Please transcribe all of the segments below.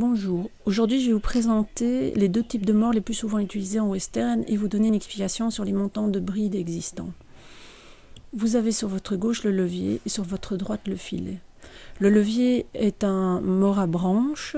Bonjour, aujourd'hui je vais vous présenter les deux types de morts les plus souvent utilisés en western et vous donner une explication sur les montants de bride existants. Vous avez sur votre gauche le levier et sur votre droite le filet. Le levier est un mort à branche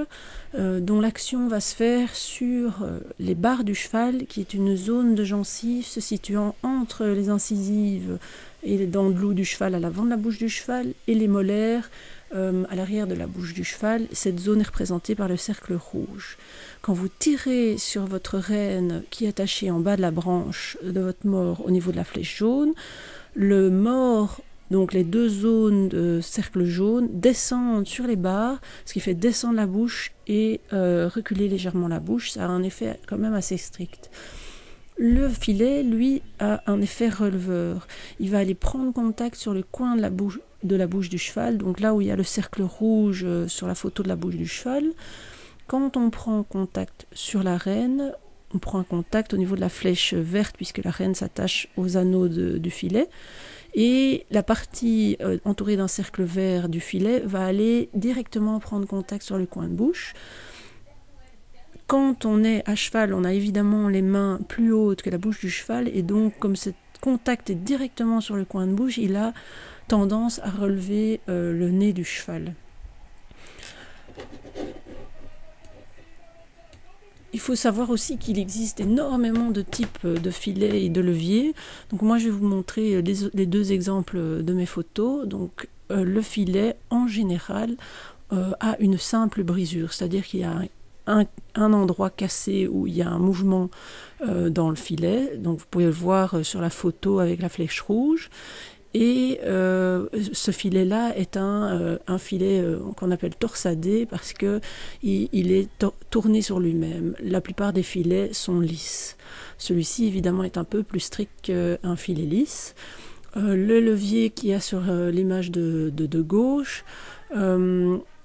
dont l'action va se faire sur les barres du cheval, qui est une zone de gencive se situant entre les incisives et les dents de loup du cheval à l'avant de la bouche du cheval et les molaires à l'arrière de la bouche du cheval. Cette zone est représentée par le cercle rouge. Quand vous tirez sur votre rêne qui est attachée en bas de la branche de votre mort au niveau de la flèche jaune, le mort, donc les deux zones de cercle jaune, descendent sur les barres, ce qui fait descendre la bouche et reculer légèrement la bouche. Ça a un effet quand même assez strict. Le filet, lui, a un effet releveur. Il va aller prendre contact sur le coin de la bouche du cheval, donc là où il y a le cercle rouge sur la photo de la bouche du cheval. Quand on prend contact sur la rêne, on prend contact au niveau de la flèche verte, puisque la rêne s'attache aux anneaux du filet. Et la partie entourée d'un cercle vert du filet va aller directement prendre contact sur le coin de bouche. Quand on est à cheval, on a évidemment les mains plus hautes que la bouche du cheval, et donc comme ce contact est directement sur le coin de bouche, il a tendance à relever le nez du cheval. Il faut savoir aussi qu'il existe énormément de types de filets et de leviers. Donc moi je vais vous montrer les deux exemples de mes photos. Donc le filet en général a une simple brisure, c'est-à-dire qu'il y a un endroit cassé où il y a un mouvement dans le filet. Donc vous pouvez le voir sur la photo avec la flèche rouge. Et ce filet-là est un filet qu'on appelle torsadé parce qu'il est tourné sur lui-même. La plupart des filets sont lisses. Celui-ci, évidemment, est un peu plus strict qu'un filet lisse. Le levier qu'il y a sur l'image de gauche,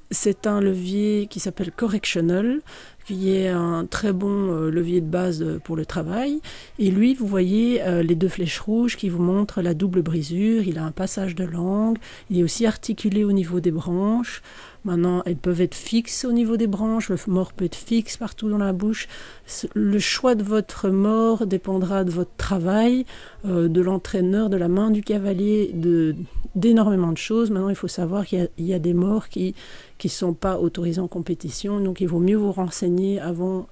c'est un levier qui s'appelle Correctional, qui est un très bon levier de base pour le travail. Et lui, vous voyez les deux flèches rouges qui vous montrent la double brisure. Il a un passage de langue. Il est aussi articulé au niveau des branches. Maintenant, elles peuvent être fixes au niveau des branches. Le mort peut être fixe partout dans la bouche. Le choix de votre mort dépendra de votre travail, de l'entraîneur, de la main du cavalier, d'énormément de choses. Maintenant, il faut savoir qu'il y a des morts qui ne sont pas autorisés en compétition. Donc, il vaut mieux vous renseigner avant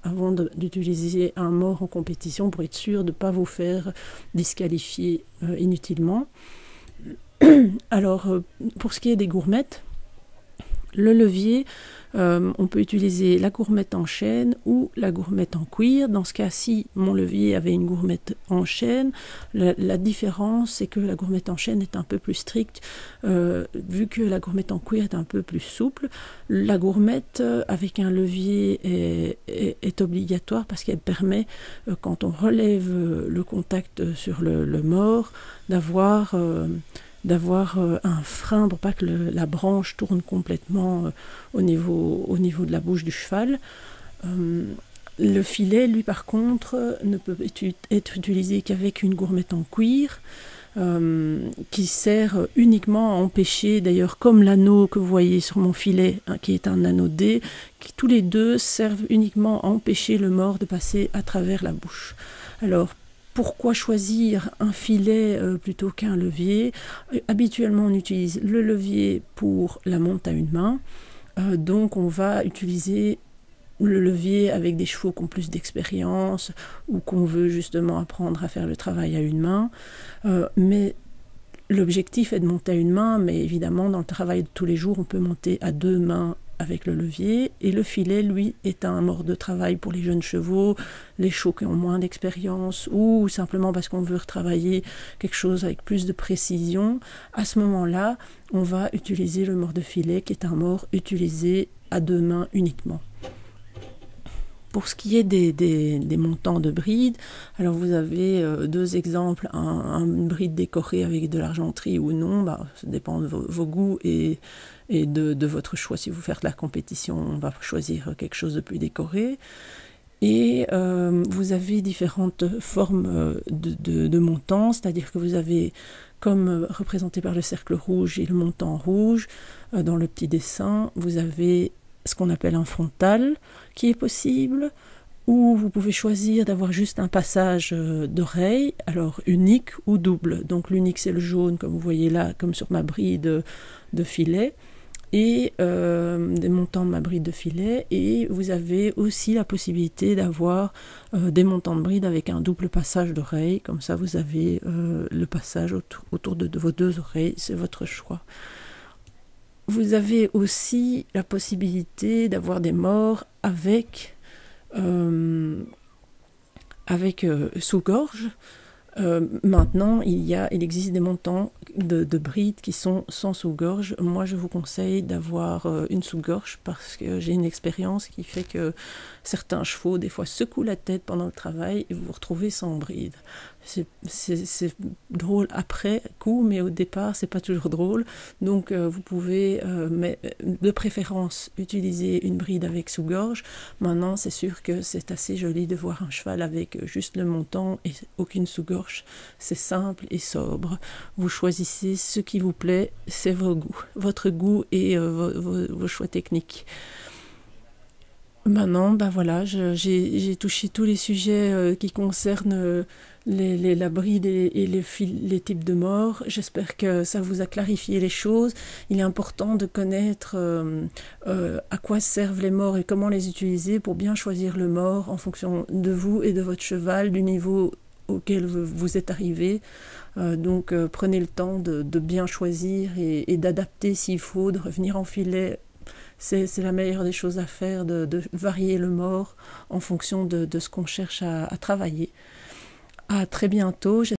d'utiliser un mort en compétition pour être sûr de ne pas vous faire disqualifier inutilement. Alors, pour ce qui est des gourmettes, le levier, on peut utiliser la gourmette en chêne ou la gourmette en cuir. Dans ce cas-ci, mon levier avait une gourmette en chêne. La différence, c'est que la gourmette en chêne est un peu plus stricte, vu que la gourmette en cuir est un peu plus souple. La gourmette avec un levier est obligatoire parce qu'elle permet, quand on relève le contact sur le mort, d'avoir un frein pour pas que la branche tourne complètement au niveau de la bouche du cheval. Le filet, lui, par contre, ne peut être utilisé qu'avec une gourmette en cuir, qui sert uniquement à empêcher, d'ailleurs comme l'anneau que vous voyez sur mon filet, hein, qui est un anneau D, qui tous les deux servent uniquement à empêcher le mort de passer à travers la bouche. Alors, pourquoi choisir un filet plutôt qu'un levier? Habituellement, on utilise le levier pour la monte à une main. Donc, on va utiliser le levier avec des chevaux qui ont plus d'expérience ou qu'on veut justement apprendre à faire le travail à une main. Mais l'objectif est de monter à une main, mais évidemment, dans le travail de tous les jours, on peut monter à deux mains avec le levier, et le filet, lui, est un mort de travail pour les jeunes chevaux, les chevaux qui ont moins d'expérience, ou simplement parce qu'on veut retravailler quelque chose avec plus de précision. À ce moment-là, on va utiliser le mort de filet, qui est un mort utilisé à deux mains uniquement. Pour ce qui est des montants de bride, alors vous avez deux exemples, une bride décorée avec de l'argenterie ou non, ça dépend de vos goûts et de votre choix. Si vous faites de la compétition, on va choisir quelque chose de plus décoré. Et vous avez différentes formes de montants, c'est-à-dire que vous avez, comme représenté par le cercle rouge et le montant rouge, dans le petit dessin, vous avez ce qu'on appelle un frontal qui est possible, ou vous pouvez choisir d'avoir juste un passage d'oreille, alors unique ou double. Donc l'unique c'est le jaune, comme vous voyez là, comme sur ma bride de filet, et des montants de ma bride de filet, et vous avez aussi la possibilité d'avoir des montants de bride avec un double passage d'oreille, comme ça vous avez le passage autour de vos deux oreilles, c'est votre choix. Vous avez aussi la possibilité d'avoir des morts avec sous-gorge. Maintenant, il existe des montants de brides qui sont sans sous-gorge. Moi, je vous conseille d'avoir une sous-gorge parce que j'ai une expérience qui fait que certains chevaux, des fois, secouent la tête pendant le travail et vous vous retrouvez sans bride. C'est drôle après coup, mais au départ, c'est pas toujours drôle. Donc, vous pouvez, de préférence, utiliser une bride avec sous-gorge. Maintenant, c'est sûr que c'est assez joli de voir un cheval avec juste le montant et aucune sous-gorge. C'est simple et sobre. Vous choisissez ce qui vous plaît, c'est votre goût et vos choix techniques. Maintenant, ben voilà, j'ai touché tous les sujets qui concernent la bride et les types de morts. J'espère que ça vous a clarifié les choses. Il est important de connaître à quoi servent les morts et comment les utiliser pour bien choisir le mort en fonction de vous et de votre cheval, du niveau auquel vous êtes arrivé. Donc prenez le temps de bien choisir et d'adapter s'il faut, de revenir en filet. C'est la meilleure des choses à faire, de varier le mort en fonction de ce qu'on cherche à travailler. À très bientôt.